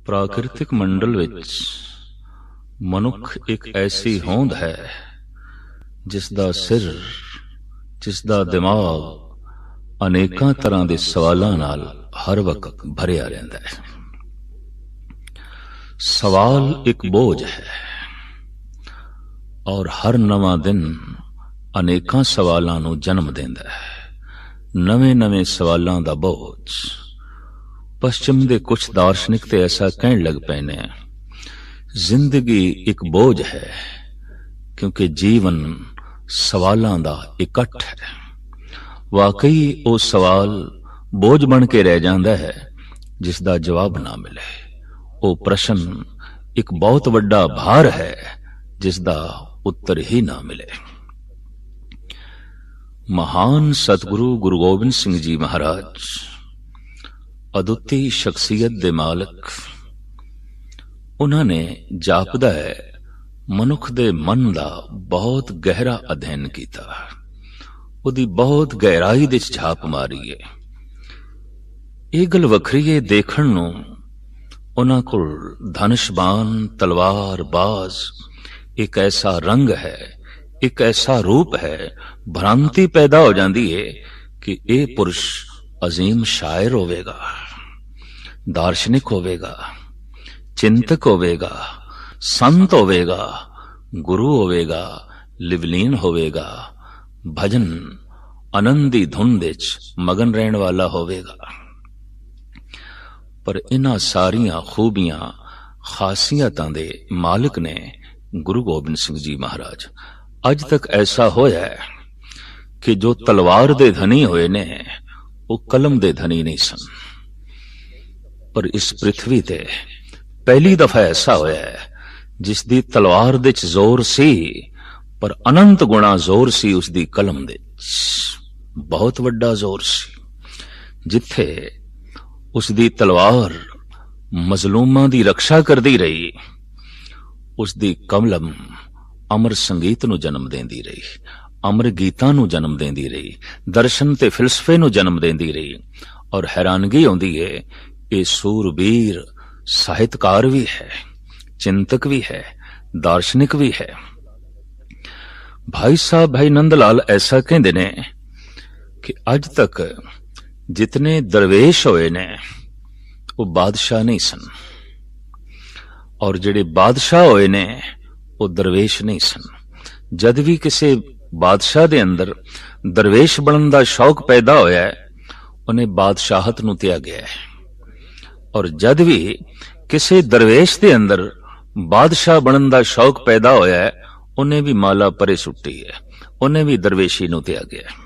प्राकृतिक मंडल विच मनुख एक ऐसी होंद है जिसदा सिर, जिसदा दिमाग अनेकां तरह के सवालों नाल हर वक्त भरिया रहिंदा है। सवाल एक बोझ है और हर नवा दिन अनेकां सवालों नूं जन्म देंदा है। नवे नवे सवालों का बोझ। पश्चिम के कुछ दार्शनिक ते ऐसा कहने लग पे ने, जिंदगी एक बोझ है क्योंकि जीवन सवालों का इकट्ठ है। वाकई वो सवाल बोझ बन के रह जाता है जिसका जवाब ना मिले। वो प्रश्न एक बहुत बड़ा भार है जिसका उत्तर ही ना मिले। महान सतगुरु गुरु गोबिंद सिंह जी महाराज अदुੱਤੀ शख्सियत दे मालिक, उन्होंने जापदा है मनुख दे मन का बहुत गहरा अध्ययन किया, उहदी बहुत गहराई दे झाप मारी है। यह गल वखरी है देखण नूं उन्हां कोल धनुषबान तलवार बाज एक ऐसा रंग है, एक ऐसा रूप है, भ्रांति पैदा हो जाती है कि यह पुरुष अजीम शायर होवेगा, दार्शनिक होवेगा, चिंतक होवेगा, संत होवेगा, गुरु होवेगा, लिवलीन होवेगा, भजन आनंदी धुन विच मगन रहन वाला होवेगा। पर इन्हां सारियां खूबियां खासियतां दे मालिक ने गुरु गोबिंद सिंह जी महाराज। अज तक ऐसा होया है कि जो तलवार दे धनी होए ने वो कलम दे धनी नहीं सन। पर इस पृथ्वी ते पहली दफा ऐसा होया है जिसदी तलवार दे जोर सी पर अनंत गुणा जोर सी उसदी कलम दे। बहुत वड्डा जोर सी। जिथे उसदी तलवार मजलूमां दी रक्षा करदी रही, उसदी कलम अमर संगीत नूं जन्म देंदी रही, अमर गीतां नूं जन्म देंदी रही, दर्शन ते फिलसफे नूं जन्म देंदी रही। और हैरानगी आउंदी है ये सूरबीर साहित्यकार भी है, चिंतक भी है, दार्शनिक भी है। भाई साहब भाई नंदलाल ऐसा कहते ने कि अज तक जितने दरवेश होए ने वो बादशाह नहीं सन, और जिहड़े बादशाह होए ने वो दरवेश नहीं सन। जद भी किसी बादशाह दे अंदर दरवेश बनन दा शौक पैदा होया है, उन्हें बादशाहत नूं त्यागया है। और जद भी किसी दरवेश दे अंदर बादशाह बनन दा शौक पैदा होया है, उन्हें भी माला परे सुट्टी है, उन्हें भी दरवेशी नूं त्यागया है।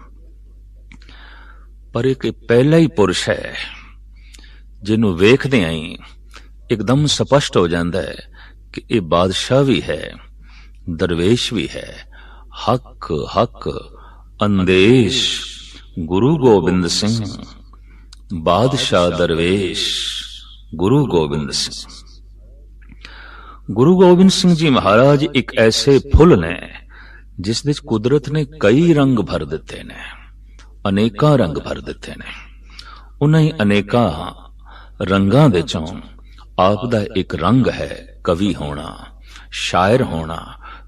पर एक पहला ही पुरुष है जिन्हों वेखदे आई एकदम स्पष्ट हो जाता है कि यह बादशाह भी है, दरवेश भी है। हक हक अंदेश गुरु गोबिंद सिंह, बादशाह दरवेश गुरु गोबिंद सिंह। गुरु गोबिंद सिंह जी महाराज एक ऐसे फुल ने जिस विच कुदरत ने कई रंग भर दिते ने, अनेका रंग भर दिते ने। उन्हीं अनेका रंगां दे चों आप दा एक रंग है कवि होना, शायर होना,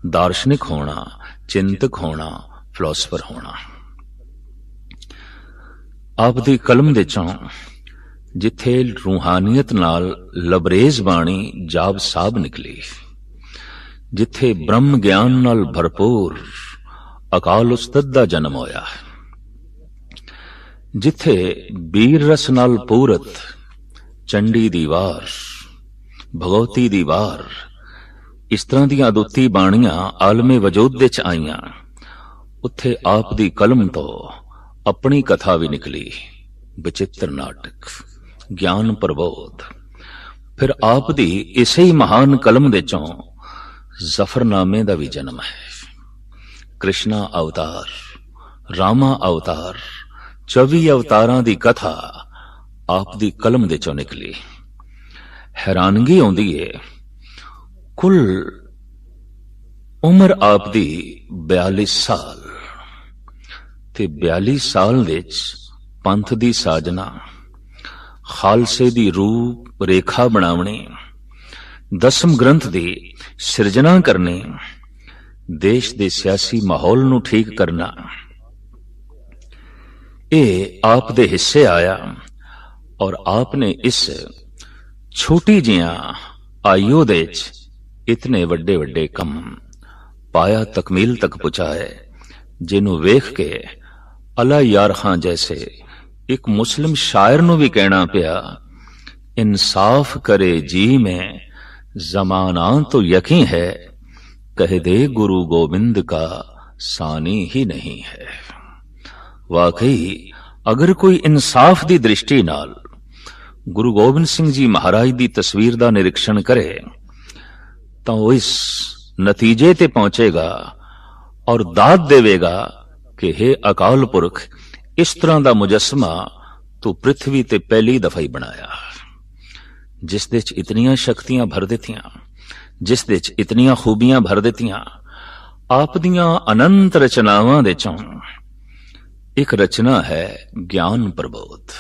दार्शनिक होना, चिंतक होना, फिलोसफर होना। आप दी कलम दे चों जिथे रूहानियत नाल लबरेज बाणी जाब साहब निकली, जिथे ब्रह्म ज्ञान नाल भरपूर अकाल उस्तद दा जन्म होया, जिथे बीर रस नाल पूरत चंडी दी वार, भगवती दी वार, इस तरह दी अदुੱਤੀ बाणियां आलमे वजूद विच आईयां। उत्थे आप दी कलम तो अपनी कथा भी निकली, विचित्र नाटक, ज्ञान प्रबोध। फिर आप दी इसे ही महान कलम दे चों जफरनामे दा भी जन्म है। कृष्णा अवतार, रामा अवतार, 24 अवतारां दी कथा आप दी कलम दे चों निकली। हैरानगी आउंदी है, कुल उम्र आप दी 42 साल ते 42 साल विच पंथ दी साजना, खालसे दी रूप रेखा बनावनी, ਦਸਮ ਗ੍ਰੰਥ ਦੀ ਸਿਰਜਣਾ ਕਰਨੀ, ਦੇਸ਼ ਦੇ ਸਿਆਸੀ ਮਾਹੌਲ ਨੂੰ ਠੀਕ ਕਰਨਾ, ਇਹ ਆਪ ਦੇ ਹਿੱਸੇ ਆਇਆ। ਔਰ ਆਪ ਨੇ ਇਸ ਛੋਟੀ ਜਿਹੀਆਂ ਆਯੂ ਦੇ ਵਿੱਚ ਇਤਨੇ ਵੱਡੇ ਵੱਡੇ ਕੰਮ ਪਾਇਆ, ਤਕਮੀਲ ਤੱਕ ਪਹੁੰਚਾਏ, ਜਿਹਨੂੰ ਵੇਖ ਕੇ ਅਲਾ ਯਾਰ ਖਾਂ ਜੈਸੇ ਇੱਕ ਮੁਸਲਿਮ ਸ਼ਾਇਰ ਨੂੰ ਵੀ ਕਹਿਣਾ ਪਿਆ, इंसाफ करे जी में जमाना तो यकीन है, कह दे गुरु गोविंद का सानी ही नहीं है। वाकई अगर कोई इंसाफ दी दृष्टि नाल गुरु गोबिंद सिंह जी महाराज दी तस्वीर दा निरीक्षण करे तो वो इस नतीजे ते पहुंचेगा और दाद देवेगा कि हे अकाल पुरख, इस तरह दा मुजस्मा तू पृथ्वी ते पहली दफा ही बनाया, जिस दे च इतनियां शक्तियां भर दित्तियां, जिस दे च इतनियां खूबियां भर दित्तियां। आप दियां अनंत रचनावां दे चों एक रचना है ज्ञान प्रबोध।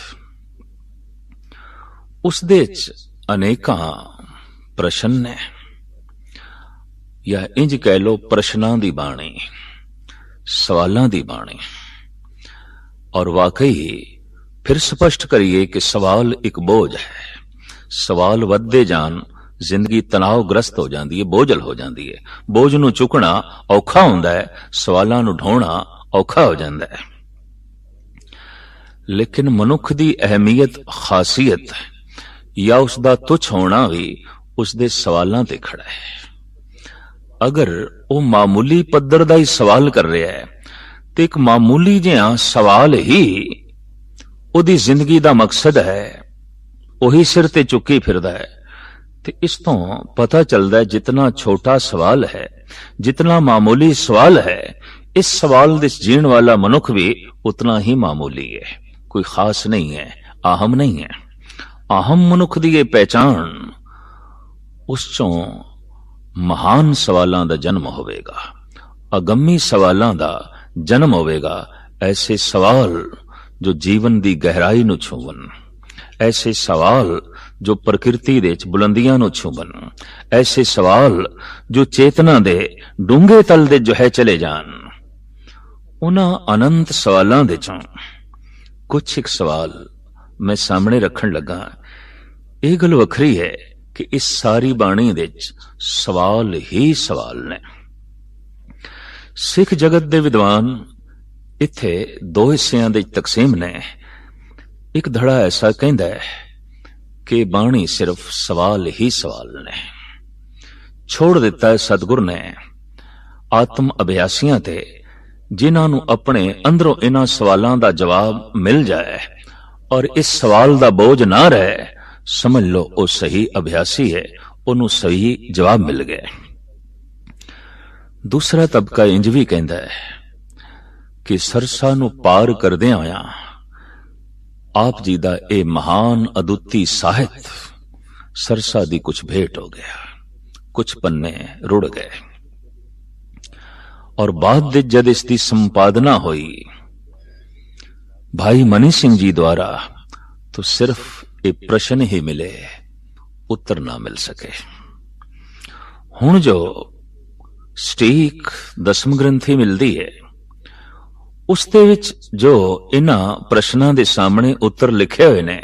उस दे च अनेकां प्रश्न ने, या इंज कह लो प्रश्नां दी बाणी, सवालां दी बाणी। और वाकई फिर स्पष्ट करिए कि सवाल एक बोझ है। सवाल वधदे जान जिंदगी तनावग्रस्त हो जाती है, बोझल हो जाती है। बोझ नूं चुकना औखा हुंदा है, सवालां नूं ढोना औखा हो जाता है। लेकिन मनुख दी अहमियत, खासियत या उसदा तुच्छ होना भी उसदे सवालां ते खड़ा है। अगर वो मामूली पद्धर दा ही सवाल कर रहा है तो एक मामूली जिहा सवाल ही उहदी जिंदगी दा मकसद है, ਉਹੀ सिर ते चुकी फिरदा है। ते इस तो पता चलता है जितना छोटा सवाल है, जितना मामूली सवाल है, इस सवाल दे जीण वाला मनुख भी उतना ही मामूली है, कोई खास नहीं है, अहम नहीं है। अहम मनुख दी ये पहचान उस चों महान सवालां दा जन्म होवेगा, अगम्मी सवालां दा जन्म होवेगा। ऐसे सवाल जो जीवन दी गहराई नूं छूवन, ऐसे सवाल जो प्रकृति दे बुलंदियां नूं छूवन, ऐसे सवाल जो चेतना दे डूंगे तल दे जो है चले जान। उन्हां अनंत सवालां दे चों कुछ एक सवाल मैं सामने रखण लगा। यह गल वखरी है कि इस सारी बाणी दे सवाल ही सवाल ने। सिख जगत दे विद्वान इत्थे दो हिस्सियां दे तकसीम ने। एक धड़ा ऐसा कहता है कि बाणी सिर्फ सवाल ही सवाल ने। छोड़ दिता है सतगुर ने आत्म अभ्यासियां ते, जिन्हां नूं अपने अंदरों इन्हां सवालां दा जवाब मिल जाए और इस सवाल दा बोझ ना रहे, समझ लो वो सही अभ्यासी है, उन्हों सही जवाब मिल गए। दूसरा तबका इंज भी कहता है कि सरसा नूं पार करदे आया आप जी दा ए महान अदुੱਤੀ ਸਾਹਿਤ सरसा दी कुछ भेंट हो गया, कुछ पन्ने रुड़ गए। और बाद दे जद इसकी संपादना हुई भाई मनी सिंह जी द्वारा, तो सिर्फ एक प्रश्न ही मिले, उत्तर ना मिल सके। हुण जो स्टीक दसम ग्रंथी मिलती है, उस दे विच जो इन्हां प्रश्नां दे सामने उत्तर लिखे हुए ने,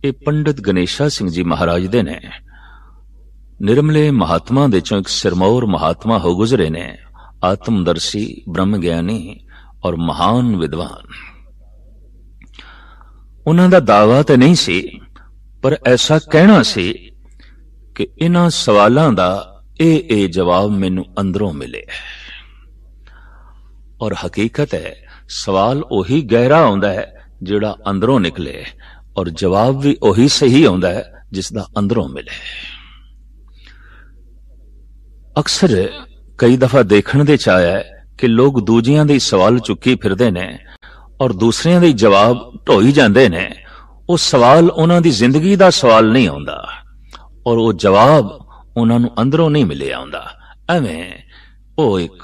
ये पंडित गणेशा सिंह जी महाराज दे ने। निर्मले महात्मा दे चों एक सिरमौर महात्मा हो गुजरे ने, आत्मदर्शी, ब्रह्म ज्ञानी और महान विद्वान। उन्हां दा दावा ते नहीं सी, पर ऐसा कहना सी कि इन्हां सवालां दा ए जवाब मैनू अंदरों मिले। और हकीकत है सवाल ओही गहरा आउंदा है जिहड़ा अंदरों निकले, और जवाब भी ओही सही आउंदा है जिसदा अंदरों मिले। अक्सर कई दफा देखण दे चाया है कि लोग दूजियां दे सवाल चुकी फिरदे ने और दूसरियां दे जवाब ढोई जांदे ने। वो सवाल उन्हां दी जिंदगी दा सवाल नहीं आउंदा और वो जवाब उन्हां नूं अंदरों नहीं मिले आउंदा। एवें वो एक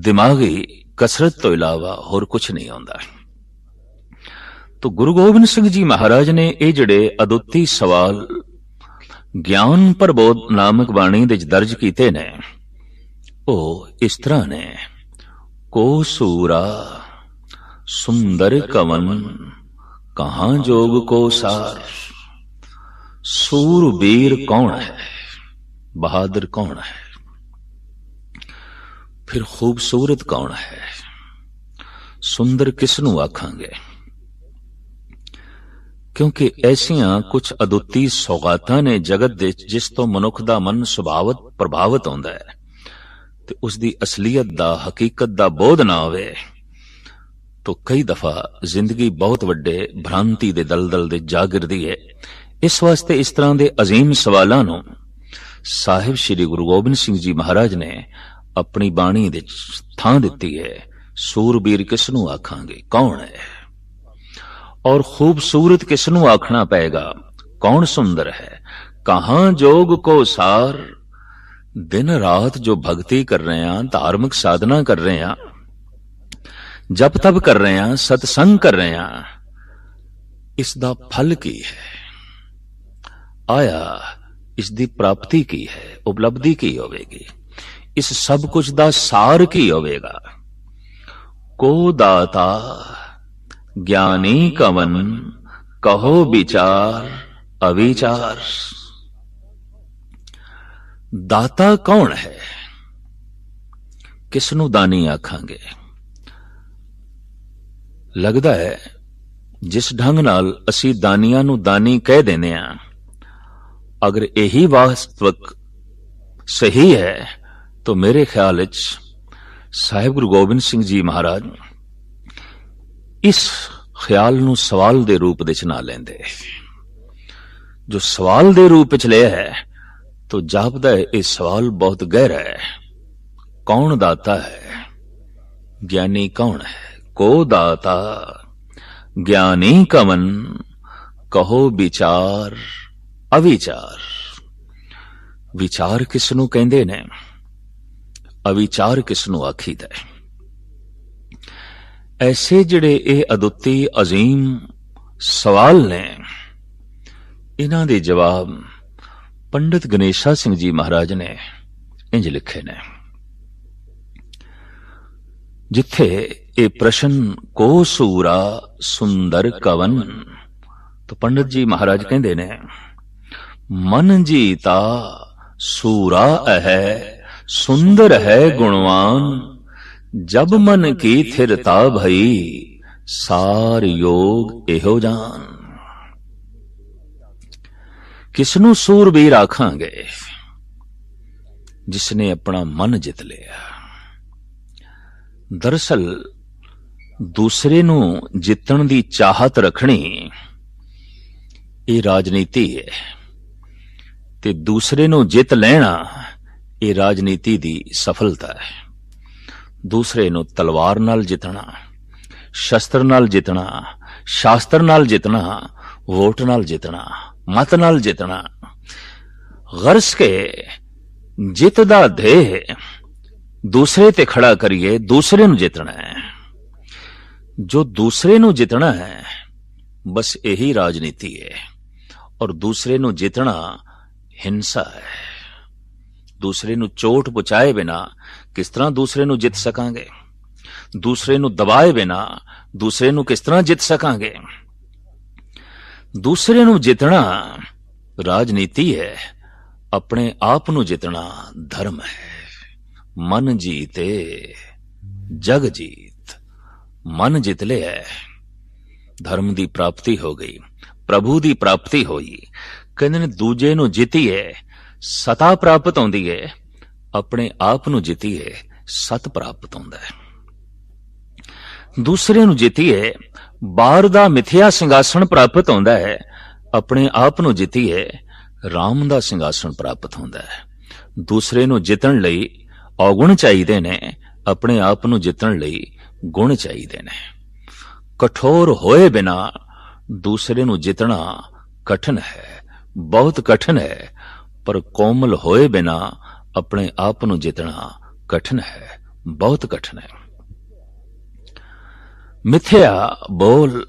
दिमागी कसरत तो इलावा होर कुछ नहीं आउंदा। तो गुरु गोबिंद सिंह जी महाराज ने ये जड़े अदुੱਤੀ सवाल ਗਿਆਨ ਪ੍ਰਬੋਧ ਨਾਮਕ ਬਾਣੀ ਦੇ ਵਿੱਚ ਦਰਜ ਕੀਤੇ ਨੇ ਉਹ ਇਸ ਤਰ੍ਹਾਂ ਨੇ। ਕੋ ਸੂਰਾ ਸੁੰਦਰ ਕਵਨ ਕਹਾਂ ਜੋਗ ਕੋ ਸਾਰ। सूरबीर कौन है, बहादुर कौन है, फिर खूबसूरत कौन है, सुंदर किसनू आखांगे। क्योंकि ऐसियां कुछ अदुੱਤੀ सौगातां ने जगत दे जिस तो मनुख दा मन सुभावत प्रभावित होंदा है ते उसदी असलीयत दा हकीकत दा बोध ना होवे तो कई दफा जिंदगी बहुत वड्डे भ्रांति दे दलदल दे जा गिरदी है। इस वास्ते इस तरह के अजीम सवालों नूं साहिब श्री गुरु गोबिंद सिंह जी महाराज ने अपनी बाणी दे थां दिती है। सूरबीर किसनू आखांगे, कौन है, और खूबसूरत किसनू आखना पेगा, कौन सुंदर है। कहां जोग को सार, दिन रात जो भक्ति कर रहे हैं, धार्मिक साधना कर रहे हैं, जप तप कर रहे हैं, सत्संग कर रहे हैं, इसदा फल की है, आया इसकी प्राप्ति की है, उपलब्धि की होवेगी, इस सब कुछ दा सार की होवेगा। को दाता ज्ञानी कवन कहो विचार अविचार। दाता कौन है, किसनू दानी आखांगे। लगदा है जिस ढंग नाल असी दानियां नू दानी कह देने आ, अगर यही वास्तविक सही है तो मेरे ख्याल विच साहिब गुरु गोबिंद सिंह जी महाराज इस ख्याल नू सवाल दे रूप विच ना लेंदे। जो सवाल दे रूप विच लिया है तो जापदा है यह सवाल बहुत गहरा है। कौन दाता है, ज्ञानी कौन है। को दाता ज्ञानी कवन कहो विचार अविचार। विचार किसनू कहंदे ने, अविचार किसनू आखीदा है। ऐसे जिहड़े ये अदुੱਤੀ अजीम सवाल ने, इन्हां दे जवाब पंडित गणेशा सिंह जी महाराज ने इंज लिखे ने। जिथे ये प्रश्न को सूरा सुंदर कवन, तो पंडित जी महाराज कहंदे ने मन जीता सूरा है सुंदर है गुणवान। जब मन की थिरता भई सार योग एहो जान। किसनू सूरबीर आखांगे, जिसने अपना मन जित लिया। दरअसल दूसरे नू जितण दी चाहत रखनी ये राजनीति है, ते दूसरे नू जित लेना ये राजनीति दी सफलता है। दूसरे नू तलवार नाल जितना, शस्त्र नाल जितना, शास्त्र नाल जितना, वोट नाल जितना, मत नाल जितना, गरज के जित दा ध्येय दूसरे ते खड़ा करिए, दूसरे नू जितना है। जो दूसरे नू जितना है बस यही राजनीति है, और दूसरे नू जितना हिंसा है। दूसरे नू चोट पहुंचाए बिना किस तरह दूसरे नू जित सकांगे। दूसरे नू दबाए बिना दूसरे नू किस तरह जित सकांगे। दूसरे नू जितना राजनीति है, अपने आप नू जितना धर्म है। मन जीते जग जीत। मन जित लिया है, धर्म की प्राप्ति हो गई, प्रभु की प्राप्ति होई। कहते ने दूजे नू जितीए सता प्राप्त होंदी है, अपने आप नू जितीए सत प्राप्त होंदा है। दूसरे नू जितीए बार दा मिथ्या सिंघासन प्राप्त होंदा है, अपने आप नू जितीए राम दा सिंघासन प्राप्त होंदा है। दूसरे नू जितण लई औगुण चाहिए ने, अपने आप नू जितण लई गुण चाहिए ने। कठोर होए बिना दूसरे नू जितना कठिन है, बहुत कठिन है, पर कोमल होए बिना अपने आप नू जितना कठिन है, बहुत कठिन है। मिथ्या बोल,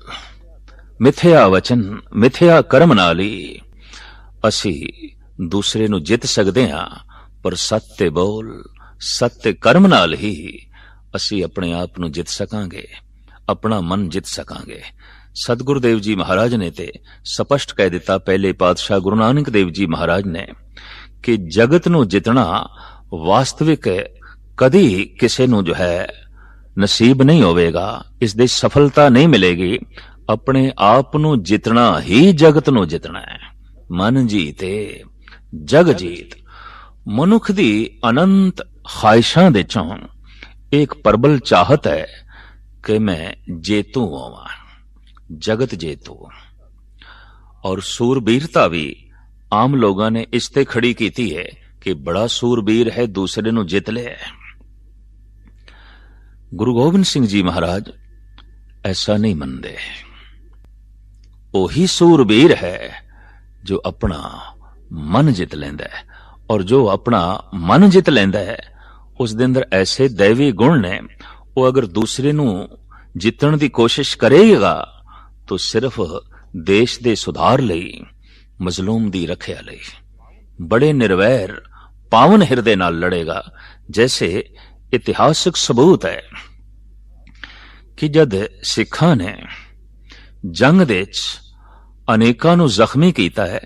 मिथ्या वचन, मिथ्या कर्म नाली असी ਦੂਸਰੇ ਨੂੰ ਜਿੱਤ ਸਕਦੇ ਹਾਂ, ਪਰ ਸੱਚ ਤੇ ਬੋਲ, ਸੱਚ ਤੇ ਕਰਮ ਨਾਲ ਹੀ ਅਸੀਂ ਆਪਣੇ ਆਪ ਨੂੰ ਜਿੱਤ ਸਕਾਂਗੇ, ਆਪਣਾ ਮਨ ਜਿੱਤ ਸਕਾਂਗੇ। ਸਤਿਗੁਰੂ ਦੇਵ ਜੀ ਮਹਾਰਾਜ ਨੇ ਤੇ ਸਪਸ਼ਟ ਕਹਿ ਦਿੱਤਾ, ਪਹਿਲੇ ਪਾਤਸ਼ਾਹ ਗੁਰੂ ਨਾਨਕ ਦੇਵ ਜੀ ਮਹਾਰਾਜ ਨੇ, ਕਿ ਜਗਤ ਨੂੰ ਜਿੱਤਣਾ ਵਾਸਤਵਿਕ ਕਦੀ ਕਿਸੇ ਨੂੰ ਜੋ ਹੈ ਨਸੀਬ ਨਹੀਂ ਹੋਵੇਗਾ, ਇਸ ਦੇ ਸਫਲਤਾ ਨਹੀਂ ਮਿਲੇਗੀ। ਆਪਣੇ ਆਪ ਨੂੰ ਜਿੱਤਣਾ ਹੀ ਜਗਤ ਨੂੰ ਜਿੱਤਣਾ ਹੈ। ਮਨ ਜੀਤੇ ਜਗ ਜੀਤ। ਮਨੁੱਖ ਦੀ ਅਨੰਤ ਖਾਹਿਸ਼ਾਂ ਦੇ ਚੋਂ ਇੱਕ ਪ੍ਰਬਲ ਚਾਹਤ ਹੈ ਕਿ ਮੈਂ ਜੇਤੂ ਹੋਵਾਂ, ਜਗਤ ਜੇਤੂ। ਔਰ ਸੂਰਬੀਰਤਾ ਵੀ ਆਮ ਲੋਕਾਂ ਨੇ ਇਸ ਤੇ ਖੜੀ ਕੀਤੀ ਹੈ ਕਿ ਬੜਾ ਸੂਰਬੀਰ ਹੈ, ਦੂਸਰੇ ਨੂੰ ਜਿੱਤ ਲਿਆ। ਗੁਰੂ ਗੋਬਿੰਦ ਸਿੰਘ ਜੀ ਮਹਾਰਾਜ ਐਸਾ ਨਹੀਂ ਮੰਨਦੇ। ਉਹੀ ਸੂਰਬੀਰ ਹੈ ਜੋ ਆਪਣਾ ਮਨ ਜਿੱਤ ਲੈਂਦਾ ਹੈ, ਔਰ ਜੋ ਆਪਣਾ ਮਨ ਜਿੱਤ ਲੈਂਦਾ ਹੈ ਉਸ ਦੇ ਅੰਦਰ ਐਸੇ ਦੈਵੀ ਗੁਣ ਨੇ, ਉਹ ਅਗਰ ਦੂਸਰੇ ਨੂੰ ਜਿੱਤਣ ਦੀ ਕੋਸ਼ਿਸ਼ ਕਰੇਗਾ ਤਾਂ ਸਿਰਫ ਦੇਸ਼ ਦੇ ਸੁਧਾਰ ਲਈ, ਮਜ਼ਲੂਮ ਦੀ ਰੱਖਿਆ ਲਈ ਬੜੇ ਨਿਰਵੈਰ ਪਾਵਨ ਹਿਰਦੇ ਨਾਲ ਲੜੇਗਾ। ਜੈਸੇ ਇਤਿਹਾਸਕ ਸਬੂਤ ਹੈ ਕਿ ਜਦ ਸਿੱਖਾਂ ਨੇ ਜੰਗ ਦੇ ਵਿੱਚ ਅਨੇਕਾਂ ਨੂੰ ਜ਼ਖਮੀ ਕੀਤਾ ਹੈ,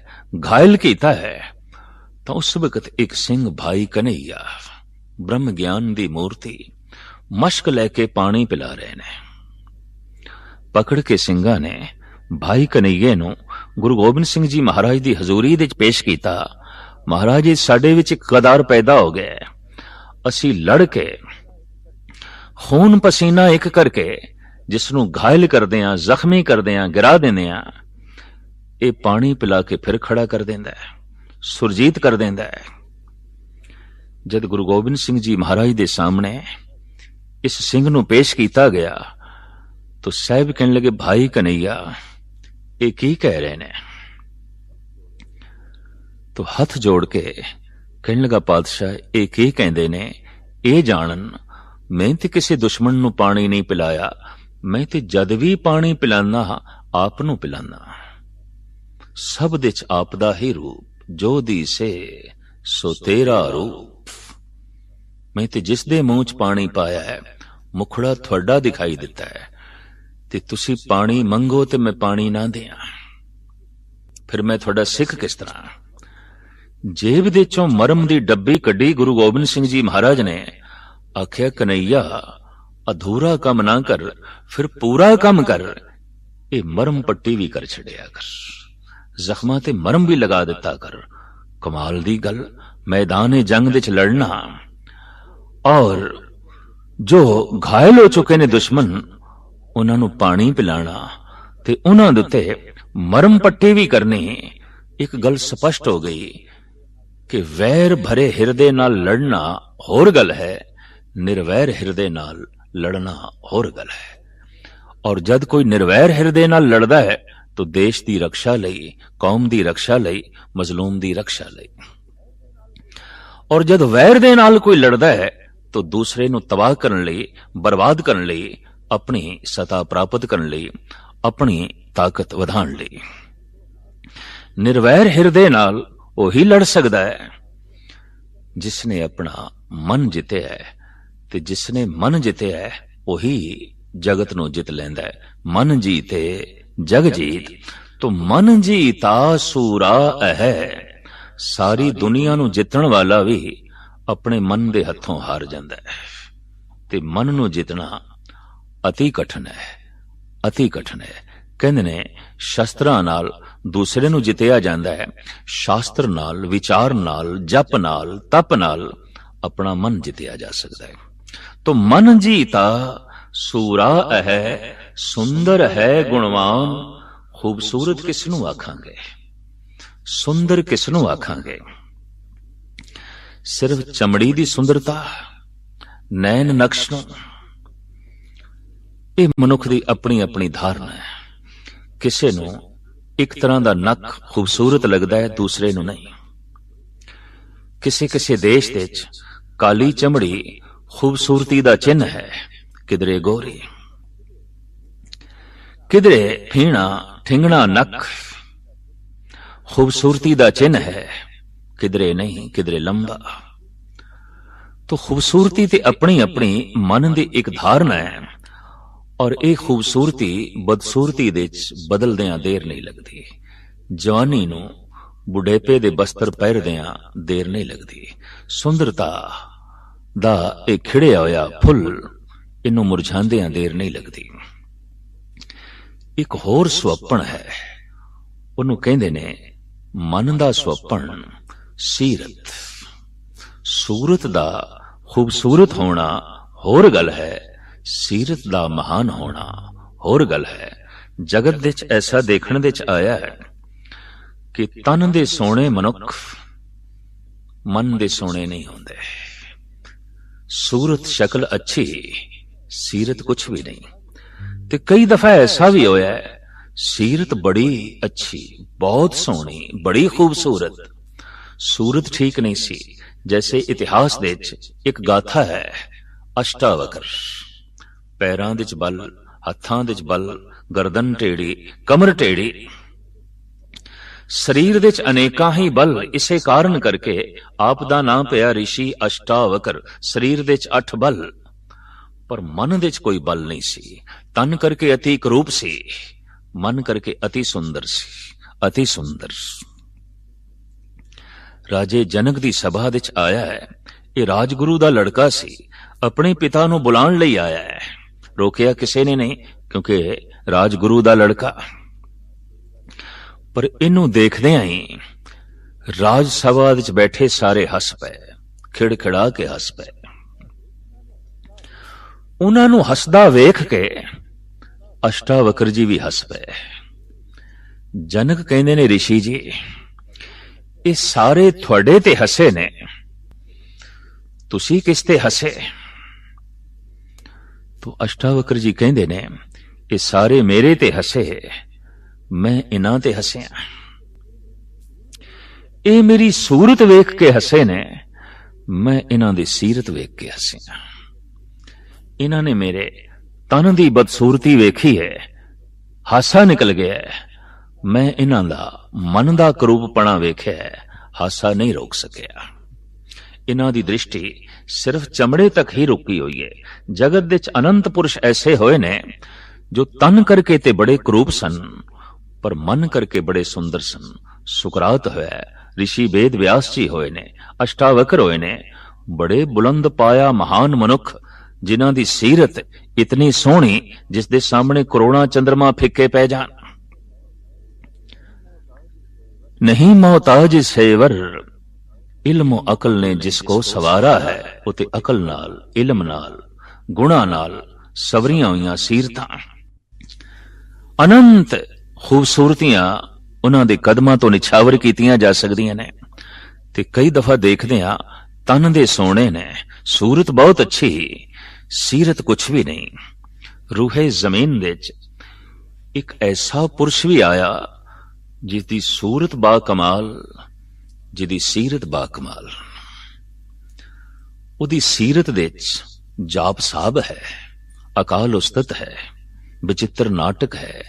ਘਾਇਲ ਕੀਤਾ ਹੈ, ਤਾਂ ਉਸ ਵਕਤ ਇੱਕ ਸਿੰਘ ਭਾਈ ਕਨਈਆ, ਬ੍ਰਹਮ ਗਿਆਨ ਦੀ ਮੂਰਤੀ, ਮਸ਼ਕ ਲੈ ਕੇ ਪਾਣੀ ਪਿਲਾ ਰਹੇ ਨੇ। ਪਕੜ ਕੇ ਸਿੰਘਾਂ ਨੇ ਭਾਈ ਕਨਈਏ ਨੂੰ ਗੁਰੂ ਗੋਬਿੰਦ ਸਿੰਘ ਜੀ ਮਹਾਰਾਜ ਦੀ ਹਜ਼ੂਰੀ ਦੇ ਵਿੱਚ ਪੇਸ਼ ਕੀਤਾ। ਮਹਾਰਾਜ ਜੀ, ਸਾਡੇ ਵਿੱਚ ਇੱਕ ਗਦਾਰ ਪੈਦਾ ਹੋ ਗਿਆ, ਅਸੀਂ ਲੜ ਕੇ ਖੂਨ ਪਸੀਨਾ ਇੱਕ ਕਰਕੇ ਜਿਸ ਨੂੰ ਘਾਇਲ ਕਰਦੇ ਆਂ, ਜ਼ਖਮੀ ਕਰਦੇ ਆਂ, ਗਿਰਾ ਦਿੰਦੇ ਆਂ, ਇਹ ਪਾਣੀ ਪਿਲਾ ਕੇ ਫਿਰ ਖੜਾ ਕਰ ਦਿੰਦਾ ਹੈ, ਸੁਰਜੀਤ ਕਰ ਦਿੰਦਾ ਹੈ। ਜਦ ਗੁਰੂ ਗੋਬਿੰਦ ਸਿੰਘ ਜੀ ਮਹਾਰਾਜ ਦੇ ਸਾਹਮਣੇ ਇਸ ਸਿੰਘ ਨੂੰ ਪੇਸ਼ ਕੀਤਾ ਗਿਆ ਤਾਂ ਸਾਹਿਬ ਕਹਿਣ ਲੱਗੇ, ਭਾਈ ਕਨਈਆ, ਇਹ ਕੀ ਕਹਿ ਰਹੇ ਨੇ? ਤੋ ਹੱਥ ਜੋੜ ਕੇ ਕਹਿਣ ਲੱਗਾ, ਪਾਤਸ਼ਾਹ, ਇਹ ਕੀ ਕਹਿੰਦੇ ਨੇ? ਇਹ ਜਾਣਨ, ਮੈਂ ਤੇ ਕਿਸੇ ਦੁਸ਼ਮਣ ਨੂੰ ਪਾਣੀ ਨਹੀਂ ਪਿਲਾਇਆ, ਮੈਂ ਤੇ ਜਦ ਵੀ ਪਾਣੀ ਪਿਲਾਨਾ ਆਪ ਨੂੰ ਪਿਲਾਨਾ। ਸਭ ਦੇ ਚ ਆਪ ਦਾ ਹੀ ਰੂਪ, ਜੋ ਦੀਸੇ ਸੋ ਤੇਰਾ ਰੂਪ। ਮੈਂ ਤੇ ਜਿਸ ਦੇ ਮੂੰਹ ਚ ਪਾਣੀ ਪਾਇਆ ਹੈ, ਮੁਖੜਾ ਤੁਹਾਡਾ ਦਿਖਾਈ ਦਿੱਤਾ ਹੈ, ਤੇ ਤੁਸੀਂ ਪਾਣੀ ਮੰਗੋ ਤੇ ਮੈਂ ਪਾਣੀ ਨਾ ਦਿਆਂ, ਫਿਰ ਮੈਂ ਤੁਹਾਡਾ ਸਿੱਖ ਕਿਸ ਤਰ੍ਹਾਂ? ਜੇਬ ਦੇ ਚੋਂ ਮਰਮ ਦੀ ਡੱਬੀ ਕੱਢੀ ਗੁਰੂ ਗੋਬਿੰਦ ਸਿੰਘ ਜੀ ਮਹਾਰਾਜ ਨੇ, ਆਖਿਆ, ਕਨਈਆ, ਅਧੂਰਾ ਕੰਮ ਨਾ ਕਰ, ਫਿਰ ਪੂਰਾ ਕੰਮ ਕਰ। ਇਹ ਮਰਮ ਪੱਟੀ ਵੀ ਕਰ ਛੱਡਿਆ ਕਰ, ਜ਼ਖਮਾਂ ਤੇ ਮਰਮ ਵੀ ਲਗਾ ਦਿੱਤਾ ਕਰ। ਕਮਾਲ ਦੀ ਗੱਲ, ਮੈਦਾਨ ਜੰਗ ਦੇ ਚ ਲੜਨਾ, ਔਰ ਜੋ ਘਾਇਲ ਹੋ ਚੁੱਕੇ ਨੇ ਦੁਸ਼ਮਣ, ਉਹਨਾਂ ਨੂੰ ਪਾਣੀ ਪਿਲਾਣਾ ਤੇ ਉਹਨਾਂ ਦੇ ਉੱਤੇ ਮਰਮ ਪੱਟੀ ਵੀ ਕਰਨੀ। ਇੱਕ ਗੱਲ ਸਪਸ਼ਟ ਹੋ ਗਈ ਕਿ ਵੈਰ ਭਰੇ ਹਿਰਦੇ ਨਾਲ ਲੜਨਾ ਹੋਰ ਗੱਲ ਹੈ, ਨਿਰਵੈਰ ਹਿਰਦੇ ਨਾਲ ਲੜਨਾ ਹੋਰ ਗੱਲ ਹੈ। ਔਰ ਜਦ ਕੋਈ ਨਿਰਵੈਰ ਹਿਰਦੇ ਨਾਲ ਲੜਦਾ ਹੈ ਤਾਂ ਦੇਸ਼ ਦੀ ਰੱਖਿਆ ਲਈ, ਕੌਮ ਦੀ ਰੱਖਿਆ ਲਈ, ਮਜ਼ਲੂਮ ਦੀ ਰੱਖਿਆ ਲਈ। ਔਰ ਜਦ ਵੈਰ ਦੇ ਨਾਲ ਕੋਈ ਲੜਦਾ ਹੈ ਤਾਂ ਦੂਸਰੇ ਨੂੰ ਤਬਾਹ ਕਰਨ ਲਈ, ਬਰਬਾਦ ਕਰਨ ਲਈ, ਆਪਣੀ ਸਤਾ ਪ੍ਰਾਪਤ ਕਰਨ ਲਈ, ਆਪਣੀ ਤਾਕਤ ਵਧਾਉਣ ਲਈ। ਨਿਰਵੈਰ ਹਿਰਦੇ ਨਾਲ ਉਹੀ ਲੜ ਸਕਦਾ ਹੈ ਜਿਸ ਨੇ ਆਪਣਾ ਮਨ ਜਿੱਤਿਆ ਹੈ, ਤੇ ਜਿਸ ਨੇ ਮਨ ਜਿੱਤਿਆ ਹੈ ਉਹੀ ਜਗਤ ਨੂੰ ਜਿੱਤ ਲੈਂਦਾ ਹੈ। ਮਨ ਜੀਤੇ ਜਗ ਜੀਤ। ਤੋ ਮਨ ਜੀਤਾ ਸੂਰਾ ਹੈ। ਸਾਰੀ ਦੁਨੀਆ ਨੂੰ ਜਿੱਤਣ ਵਾਲਾ ਵੀ ਆਪਣੇ ਮਨ ਦੇ ਹੱਥੋਂ ਹਾਰ ਜਾਂਦਾ ਹੈ, ਤੇ ਮਨ ਨੂੰ ਜਿੱਤਣਾ ਅਤੀ ਕਠਿਨ ਹੈ, ਅਤੀ ਕਠਿਨ ਹੈ। ਕਹਿੰਦੇ ਨੇ ਸ਼ਸਤਰਾਂ ਨਾਲ ਦੂਸਰੇ ਨੂੰ ਜਿੱਤਿਆ ਜਾਂਦਾ ਹੈ, ਸ਼ਾਸਤਰ ਨਾਲ, ਵਿਚਾਰ ਨਾਲ, ਜਪ ਨਾਲ, ਤਪ ਨਾਲ ਆਪਣਾ ਮਨ ਜਿੱਤਿਆ ਜਾ ਸਕਦਾ ਹੈ। ਤੋ ਮਨ ਜੀਤਾ ਸੂਰਾ ਹੈ, ਸੁੰਦਰ ਹੈ ਗੁਣਵਾਨ। ਖੂਬਸੂਰਤ ਕਿਸ ਨੂੰ ਆਖਾਂਗੇ, ਸੁੰਦਰ ਕਿਸ ਨੂੰ ਆਖਾਂਗੇ? ਸਿਰਫ ਚਮੜੀ ਦੀ ਸੁੰਦਰਤਾ, ਨੈਣ ਨਕਸ਼ ਨੂੰ, ਇਹ ਮਨੁੱਖ ਦੀ ਆਪਣੀ ਆਪਣੀ ਧਾਰਨਾ ਹੈ। ਕਿਸੇ ਨੂੰ ਇੱਕ ਤਰ੍ਹਾਂ ਦਾ ਨੱਕ ਖੂਬਸੂਰਤ ਲੱਗਦਾ ਹੈ, ਦੂਸਰੇ ਨੂੰ ਨਹੀਂ। ਕਿਸੇ ਕਿਸੇ ਦੇਸ਼ ਦੇ ਵਿੱਚ ਕਾਲੀ ਚਮੜੀ ਖੂਬਸੂਰਤੀ ਦਾ ਚਿੰਨ੍ਹ ਹੈ, ਕਿਧਰੇ ਗੋਰੀ, ਕਿਧਰੇ ਫੀਣਾ ਠਿੰਗਣਾ ਨੱਕ ਖੂਬਸੂਰਤੀ ਦਾ ਚਿੰਨ੍ਹ ਹੈ, किधरे नहीं किधरे लंबा। तो खूबसूरती ते अपनी अपनी मन दी एक धारणा है, और ये खूबसूरती बदसूरती दे बदलदियां देर नहीं लगती। जवानी नूं बुढ़ेपे दे बस्तर पहिरदियां देर नहीं लगती। सुंदरता दा एक खिड़िया होया फुल इनू मुरझांदियां देर नहीं लगती। एक होर सुपन है, उन्हों कहंदे ने मन दा सुपन सीरत। सूरत दा खूबसूरत होना होर गल है, सीरत दा महान होना होर गल है। जगत विच ऐसा देखण विच आया है कि तन दे सोने मनुख मन दे सोने नहीं होंदे। सूरत शक्ल अच्छी, सीरत कुछ भी नहीं। ते कई दफा ऐसा भी होया है, सीरत बड़ी अच्छी, बहुत सोहनी, बड़ी खूबसूरत, सूरत ठीक नहीं सी। जैसे इतिहास दे एक गाथा है, अष्टावक्र। पैरां दे बल, हत्थां दे बल, गर्दन टेढ़ी, कमर टेढ़ी, शरीर दे अनेकां ही बल। इसे कारण करके आप दा नाम पिया ऋषि अष्टावक्र। शरीर दे 8 बल, पर मन दे कोई बल नहीं सी। तन करके अति करूप सी, मन करके अति सुंदर सी, अति सुंदर। राजे जनक दी सभा विच आया है, ये राजगुरु दा लड़का सी, अपने पिता नूं बुलाण लई आया है। रोकिया किसी ने नहीं, क्योंकि राजगुरु दा लड़का। पर इनू देखदियां ही राज सभा विच बैठे सारे हस पे, खिड़खिड़ा के हस पे। उन्हां नूं हसदा वेख के अष्टावक्र जी भी हस पे। जनक कहंदे ने, ऋषि जी ये सारे थोड़े ते हसे ने, तुसी किस ते हसे? तो अष्टावक्र जी कहंदे ने, ये सारे मेरे ते हसे, मैं इन्हां ते हसिया। ये मेरी सूरत वेख के हसे ने, मैं इन्हां दी सीरत वेख के हसिया। इन्हां ने मेरे तन दी बदसूरती वेखी है, हासा निकल गया है। मैं इन्हां दा मन दा करूपपणा वेख्या है, हासा नहीं रोक सकिया। इन्हां दी दृष्टि सिर्फ चमड़े तक ही रुकी हुई है। जगत विच अनंत पुरुष ऐसे होए ने जो तन करके ते बड़े करूप सन, पर मन करके बड़े सुंदर सन। सुकरात होया, ऋषि वेद व्यास जी होए ने, अष्टावक्र होए ने, बड़े बुलंद पाया महान मनुख, जिन्हां दी सीरत इतनी सोहनी जिस दे सामने करोड़ां चंद्रमा फिक्के पै जान। नहीं मोहताज सेवर, इल्म अकल ने जिसको सवारा है, उते अकल नाल, इल्म नाल, गुणा नाल सवरियां हुईयां सीरतां। अनंत खूबसूरतियां उन्हां दे कदमां तो निछावर कीतियां जा सकदियां ने। ते कई दफा देखदे हां तन दे सोने ने, सूरत बहुत अच्छी, सीरत कुछ भी नहीं। रूहे जमीन दे एक ऐसा पुरुष भी आया जिसदी सूरत बा कमाल, जिदी सीरत बा कमाल। उदी सीरत दे जाप साहब है, अकाल उस्तत है, विचित्र नाटक है,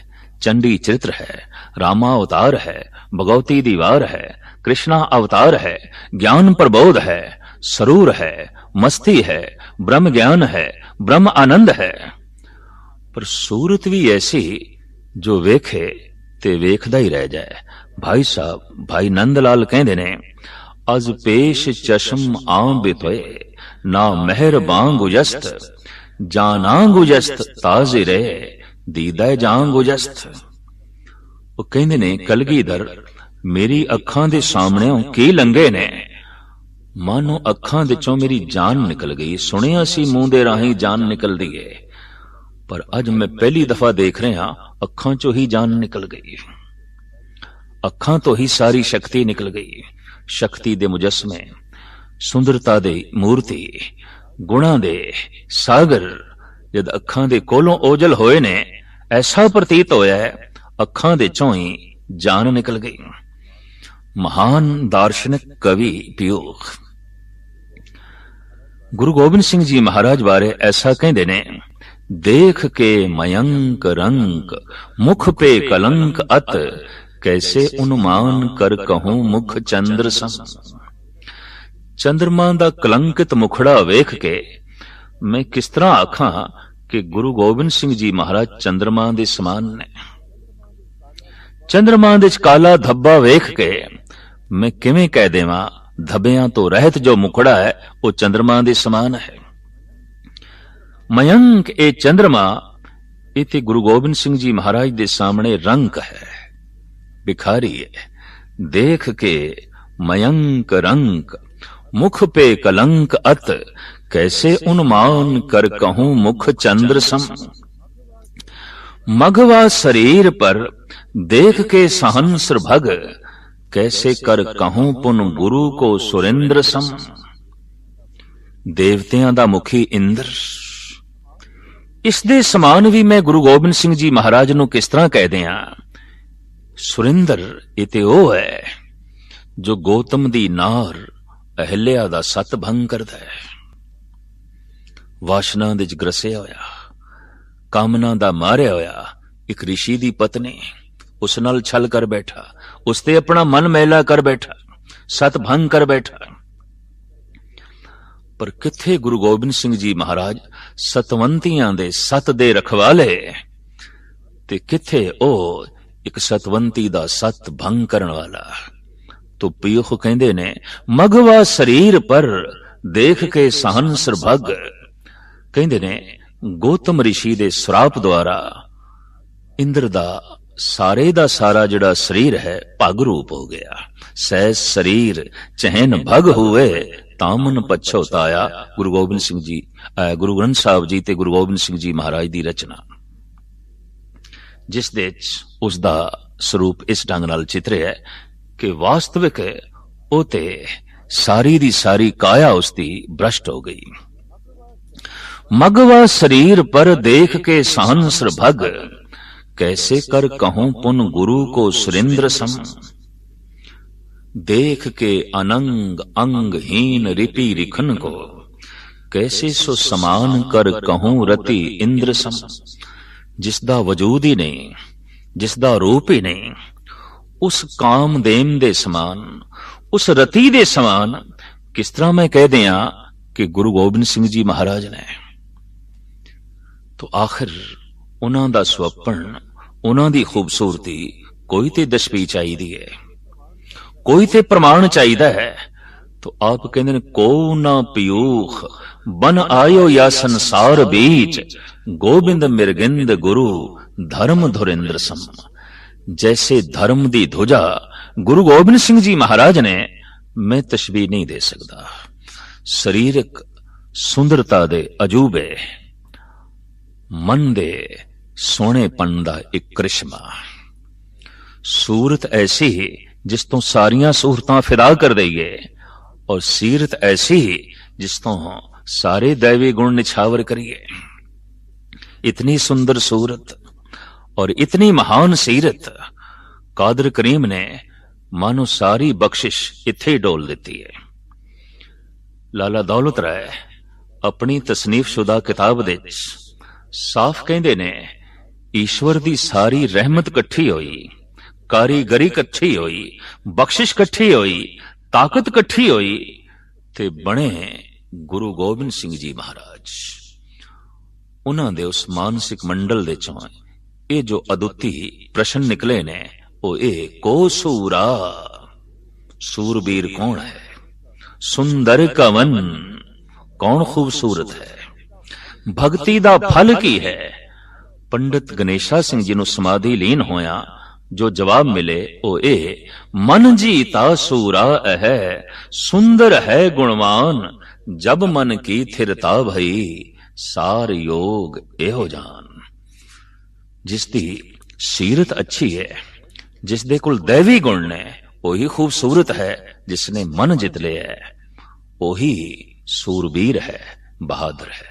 चंडी चरित्र है, रामा अवतार है, भगवती दीवार है, कृष्णा अवतार है, ज्ञान प्रबोध है, सरूर है, मस्ती है, ब्रह्म ज्ञान है, ब्रह्म आनंद है। पर सूरत भी ऐसी जो वेखे ते वेखदा ही रह जाए। भाई साहब, भाई नंदलाल कहंदे ने, अज पेश चश्म आं बितोए, ना मेहर बां गुजस्त, जाना गुजस्त ताजे रहे, दीदा जां गुजस्त। वो कहंदे ने, कलगीधर मेरी अखां दे सामने की लंघे ने, मानो अखां दे चों मेरी जान निकल गई। सुनिया सी मुंह दे राही जान निकल दी है, पर अज मैं पहली दफा देख रहा, अखां चो ही जान निकल गई। अखां तो ही सारी शक्ति निकल गई। शक्ति दे मुजस्मे, सुंदरता दे मूर्ति, गुणा दे सागर जद अखां दे कोलों ओजल होए ने, ऐसा प्रतीत होया है अखां दे चों ही जान निकल गई। महान दार्शनिक कवि पीयूख गुरु गोबिंद सिंह जी महाराज बारे ऐसा कहंदे ने, देख के मयंक रंक, मुख पे कलंक अत, कैसे उन्मान कर कहूं मुख चंद्र सम। ਚੰਦਰਮਾ ਦਾ ਕਲੰਕਿਤ ਮੁਖੜਾ ਵੇਖ ਕੇ ਮੈਂ ਕਿਸ ਤਰ੍ਹਾਂ ਆਖਾਂ ਕਿ ਗੁਰੂ ਗੋਬਿੰਦ ਸਿੰਘ ਜੀ ਮਹਾਰਾਜ ਚੰਦਰਮਾ ਦੇ ਸਮਾਨ ਨੇ। ਚੰਦਰਮਾ ਦੇ ਚ ਕਾਲਾ ਧੱਬਾ ਵੇਖ ਕੇ ਮੈਂ ਕਿਵੇਂ ਕਹਿ ਦੇਵਾਂ ਧੱਬਿਆਂ ਤੋਂ ਰਹਿਤ ਜੋ ਮੁਖੜਾ ਹੈ ਉਹ ਚੰਦਰਮਾ ਦੇ ਸਮਾਨ ਹੈ। ਮਯੰਕ ਇਹ ਚੰਦਰਮਾ ਇਹ ਤੇ ਗੁਰੂ ਗੋਬਿੰਦ ਸਿੰਘ ਜੀ ਮਹਾਰਾਜ ਦੇ ਸਾਹਮਣੇ ਰੰਕ ਹੈ, ਬਿਖਾਰੀ ਹੈ। ਦੇਖ ਕੇ मयंक रंक मुख पे कलंक अत कैसे उन्मान कर कहूं मुख चंद्र सम। मघवा शरीर पर देख के सहंस भग कैसे कर कहूं पुन गुरु को सुरेंद्र सम। देवतियां दा मुखी इंद्र, इस दे समान भी मैं गुरु गोबिंद सिंह जी महाराज नूं किस तरह कह दियां। सुरिंदर ये ते ओ है जो गौतम दी नार अहिल्या दा सत भंग करदा है। वासना दे च ग्रसिया होया, कामना दा मारिया होया एक ऋषि दी पत्नी उस नाल छल कर बैठा, उसते अपना मन मैला कर बैठा, सत भंग कर बैठा। पर किथे गुरु गोबिंद सिंह जी महाराज सतवंतियां दे सत दे रखवाले ते किथे ओ एक सतवंती दा सत भंग करन वाला। तो पीख कहंदे ने मघवा शरीर पर देख के सहंस भग, कहंदे ने गौतम ऋषि दे श्राप द्वारा इंद्र दा सारा जिहड़ा शरीर है भग रूप हो गया। सहस शरीर चहन भग हुए तामन पछोताया। गुरु गोबिंद सिंह जी गुरु ग्रंथ साहब जी ते गुरु गोबिंद सिंह जी महाराज दी रचना, जिस दे उसदा स्वरूप इस ढंग नाल चित्रे है कि वास्तविक ओते सारी दी सारी काया उसकी भ्रष्ट हो गई। मघवा शरीर पर देख के सहंस भग कैसे कर कहूं पुन गुरु को सुरेंद्र सम। देख के अनंग अंगहीन रिपी रिखन को कैसे सो समान कर कहूं रति इंद्र सम। जिसदा वजूद ही नहीं, जिसदा रूप ही नहीं, उस कामदेव दे समान, उस रति दे समान किस तरह मैं कह दिया कि गुरु गोबिंद सिंह जी महाराज ने। तो आखिर उन्हां दा स्वप्न, उन्हां दी खूबसूरती कोई ते दशवी चाहिदी है, कोई ते प्रमाण चाहिदा है। तो आप कहंदे ने को ना पयूख बन आयो या संसार बीच गोबिंद मिरगिंद गुरु धर्म धुरेंद्र सम। जैसे धर्म दी ध्वजा गुरु गोबिंद सिंह जी महाराज ने मैं तशबीह नहीं दे सकता। शरीरक सुंदरता दे अजूबे, मन दे सोहणेपन दा एक करिश्मा, सूरत ऐसी जिस तो सारियां सूरतां फिदा कर दईए, और सीरत ऐसी जिस तो सारे दैवी गुण निछावर करिए। इतनी सुंदर सूरत और इतनी महान सीरत कादर करीम ने मानो सारी बख्शिश इत्थे डोल दी है। लाला दौलत राय अपनी तसनीफ शुदा किताब दे साफ कहंदे ने ईश्वर दी सारी रहमत कट्ठी होई, कारीगरी कट्ठी होई, बख्शिश कट्ठी होई, ताकत कट्ठी होई ते बने गुरु गोबिंद सिंह जी महाराज। उन्हां दे उस मानसिक मंडल दे चों ये जो अदुत्ती प्रश्न निकले ने वो को सूरा। सूरबीर कौन है? सुंदर कवन कौन खूबसूरत है? भक्ति दा फल की है? पंडित गणेशा सिंह जी नूं समाधि लीन होया जो जवाब मिले वो मन जीता सूरा है, सुंदर है गुणवान, जब मन की थिरता भई, सार योग एहो जान। जिसदी सीरत अच्छी है, जिस दे कोल दैवी गुण ने, वही खूबसूरत है। जिसने मन जित लिया है वही सूरबीर है, बहादुर है।